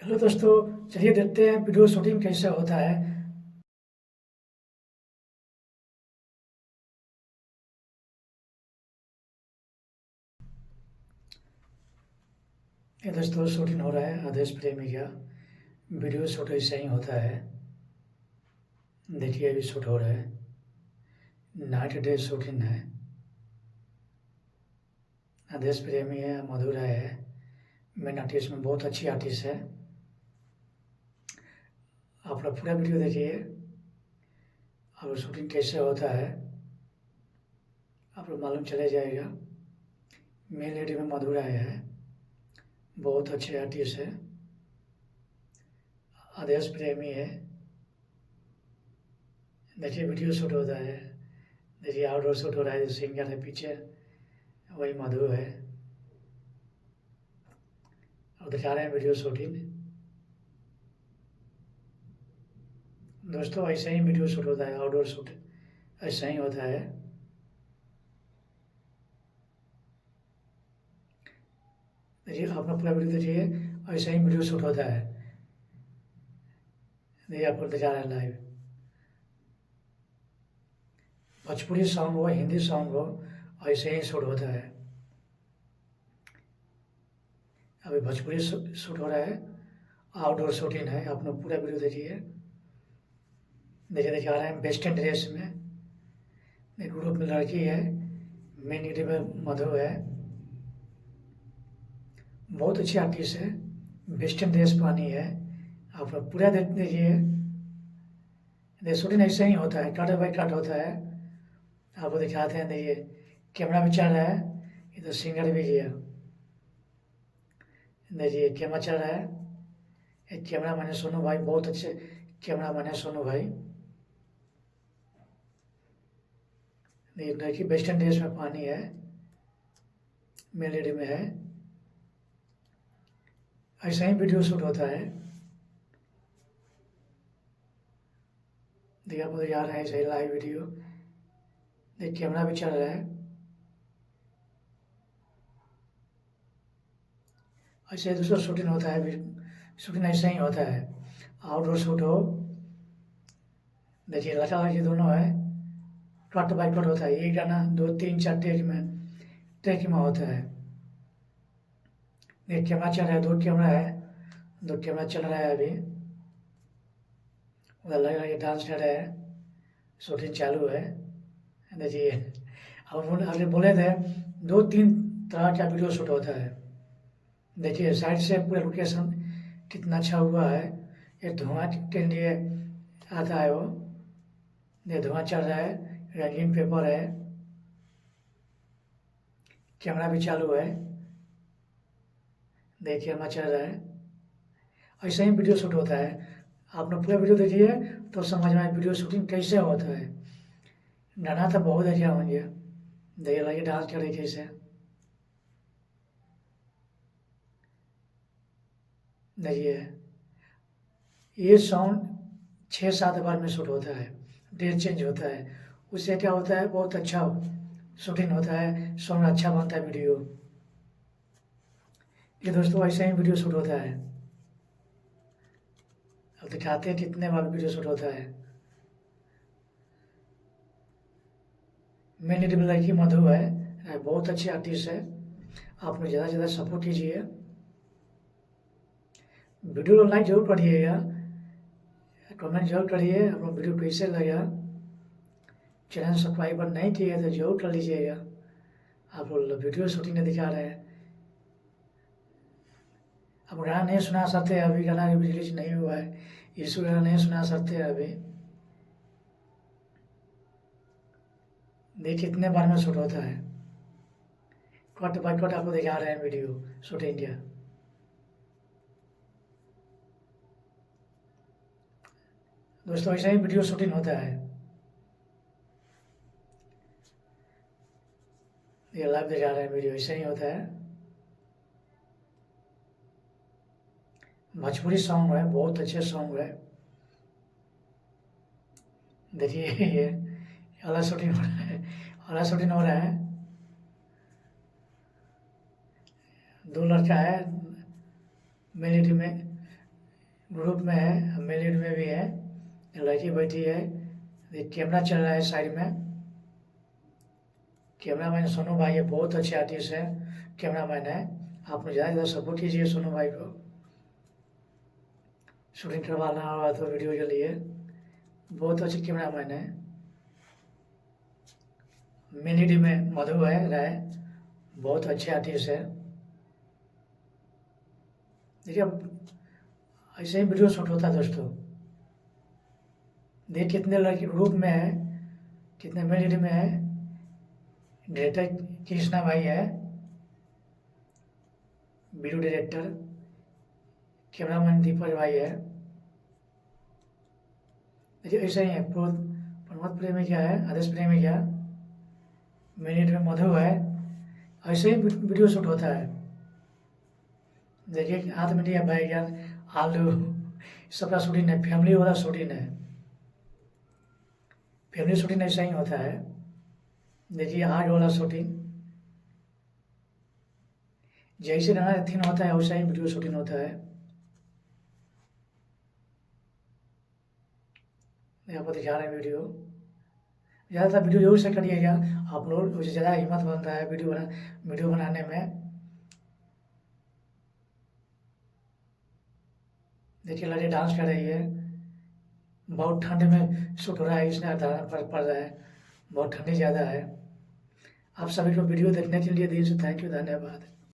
Hello दोस्तों, चलिए देखते हैं वीडियो शूटिंग कैसे होता है। ये दोस्तों शूटिंग हो रहा है आदेश प्रेमी का। वीडियो शूट ऐसे ही होता है। देखिए अभी शूट हो रहा है, नाइट डे शूटिंग है। आदेश प्रेमी है, मधु राय है, मेन आर्टिस्ट में बहुत अच्छी आर्टिस्ट है। आप लोग पूरा वीडियो देखिए और शूटिंग कैसे होता है आप लोग मालूम चले जाएगा। मेन लीड में मधु राय है, बहुत अच्छे आर्टिस्ट है। आदेश प्रेमी है। देखिए वीडियो शूट होता है। देखिए आउटडोर शूट हो रहा है, सिंगर है पीछे, वही मधु है। और दिखा रहे हैं वीडियो शूटिंग। दोस्तों ऐसे ही वीडियो शूट होता है, आउटडोर शूट ऐसा ही होता है। देखिए आप लोग पूरा वीडियो देखिए, ऐसा ही वीडियो शूट होता है। देखिए आपको दिखा रहे हैं लाइव। भोजपुरी सॉन्ग हो, हिंदी सॉन्ग हो, ऐसे ही शूट होता है। अभी भोजपुरी शूट हो रहा है, आउटडोर शूटिंग है। आप लोग पूरा वीडियो देखिए। देखिए दिखा रहे हैं वेस्टर्न ड्रेस में, एक ग्रुप में लड़की है, मेन लीड में मधु है। बहुत अच्छी आर्टिस्ट है, वेस्टर्न ड्रेस पहनी है। आप लोग पूरा देख देखिए। देखिए शूटिंग ऐसे ही होता है, कट बाई कट होता है। आपको दिखाते हैं। देखिए कैमरा भी चल रहा है, इधर सिंगर भी है। देखिए कैमरा चल रहा है। एक कैमरा मैन है सोनू भाई, बहुत अच्छे कैमरा मैन है सोनू भाई। देखिए लड़की वेस्टर्न ड्रेस में पहनी है, मेन लीड में है। ऐसा ही वीडियो शूट होता है। देखिए आपको दिखा रहे हैं ऐसे ही लाइव वीडियो। देखिए कैमरा भी चल रहा है। ऐसे दूसरा शूटिंग होता है, शूटिंग ऐसे ही होता है। आउटडोर शूट हो, देखिए लड़का लड़की दोनों है, कट बाई कट होता है। एक गाना 2 3 4 टेक में होता है। एक कैमरा चल रहा है, 2 कैमरा है, 2 कैमरा चल रहा है अभी। उधर लग रहा है डांस कर रहे हैं, शूटिंग चालू है। देखिए हम अभी बोले थे 2 3 तरह का वीडियो शूट होता है। देखिए साइड से पूरा लोकेशन कितना अच्छा हुआ है। ये धुआं के लिए आता है वो। ये धुआं चल रहा है, रंगीन पेपर है, कैमरा भी चालू है। देखिए कैमरा चल रहा है। ऐसे ही वीडियो शूट होता है। आप लोग पूरा वीडियो देखिए तो समझ में आए वीडियो शूटिंग कैसे होता है। गाना तो बहुत अच्छा होंगे। देखिए लड़की डांस कर रही कैसे। देखिए ये सॉन्ग 6 7 बार में शूट होता है, डेट चेंज होता है। उससे क्या होता है, बहुत अच्छा शूटिंग होता है, सॉन्ग अच्छा बनता है वीडियो। ये दोस्तों ऐसे ही वीडियो शूट होता है। अब दिखाते हैं कितने बार वीडियो शूट होता है। मेन लीड में लड़की मधु है, बहुत अच्छी आर्टिस्ट है। आप लोग ज़्यादा से ज़्यादा सपोर्ट कीजिए। वीडियो को लाइक जरूर करिएगा, कमेंट जरूर करिए आप लोग वीडियो कैसे लगा। चैनल सब्सक्राइब नहीं किए तो जरूर कर लीजिएगा। आप लोग वीडियो शूटिंग में दिखा रहे हैं। अब गाना नहीं सुना सकते, अभी गाना रिलीज नहीं हुआ है, यीशु गाना नहीं सुना सकते अभी। देखिए कितने बार में शूट होता है, कट बाई कट आपको दिखा रहे हैं वीडियो शूटिंग का। दोस्तों ऐसा ही वीडियो शूटिंग होता है। ये लाइव दिखा रहे हैं वीडियो, ऐसा ही होता है। भोजपुरी सॉन्ग है, बहुत अच्छे सॉन्ग है। देखिए ये अलग शूटिंग हो रहा है, अलग शूटिंग हो रहा है। 2 लड़का है मेन लीड में, ग्रुप में है, मेल लीड में भी है। ये लड़की बैठी है, ये कैमरा चल रहा है साइड में। कैमरा मैन सोनू भाई है, बहुत अच्छे आर्टिस्ट है, कैमरा मैन है। आप लोग ज़्यादा से ज़्यादा सपोर्ट कीजिए सोनू भाई को। शूटिंग करवाना होगा तो वीडियो के लिए बहुत अच्छे कैमरा मैन है। मेन लीड में मधु है राय, बहुत अच्छे आर्टिस्ट है। देखिए अब ऐसे ही वीडियो शूट होता है दोस्तों। देखिए कितने लड़के ग्रुप में है, कितने मेन लीड में है। डायरेक्टर कृष्णा भाई है, वीडियो डायरेक्टर कैमरामैन दीपक भाई है। देखिए ऐसे ही है। प्रमोद प्रेमी क्या है, आदेश प्रेमी क्या, मिनट में मधु है। ऐसे ही वीडियो शूट होता है। देखिए हाथ में लिया बैगन, आलू, सबका शूटिंग है, फैमिली वाला शूटिंग है। फैमिली शूटिंग ऐसा ही होता है। देखिए आग वाला शूटिंग, जैसे रंगा थीन होता है वैसा ही वीडियो शूटिंग होता है। आपको दिखा रहे हैं वीडियो। ज़्यादातर वीडियो जरूर से करिएगा, आप लोग उससे ज़्यादा हिम्मत बनता है वीडियो बनाने में। देखिए लड़की डांस कर रही है, बहुत ठंड में शूट हो रहा है, इसलिए पड़ रहा है, बहुत ठंडी ज़्यादा है। आप सभी को वीडियो देखने के लिए दिल से थैंक यू, धन्यवाद।